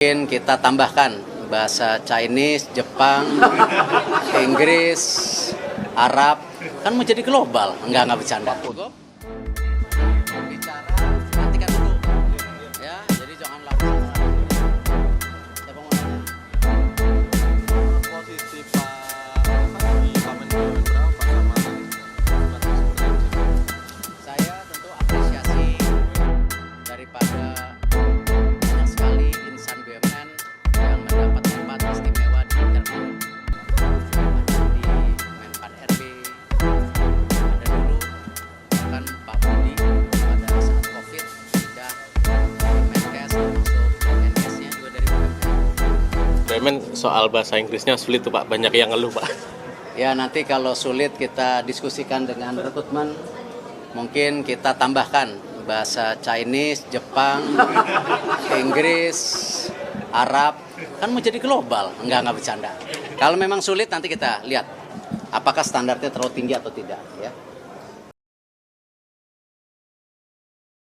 Mungkin kita tambahkan bahasa Chinese, Jepang, Inggris, Arab, kan mau jadi global. Enggak bercanda. Bicara, nantikan dulu. Ya, jadi jangan langsung. Siapa mau nanya? Posisi Pak di Menko berapa sama Saya tentu apresiasi daripada banyak sekali insan BUMN yang mendapat tempat istimewa di Internet. Ada di Menpan RB, ada dulu bahkan Pak Budi pada saat COVID sudah di Menkes, termasuk NS-nya juga dari BUMN. BUMN soal bahasa Inggrisnya sulit tuh Pak, banyak yang ngeluh Pak. Ya nanti kalau sulit kita diskusikan dengan rekrutmen, mungkin kita tambahkan bahasa Chinese, Jepang, Inggris, Arab, kan mau jadi global. Enggak bercanda. Kalau memang sulit nanti kita lihat apakah standarnya terlalu tinggi atau tidak ya.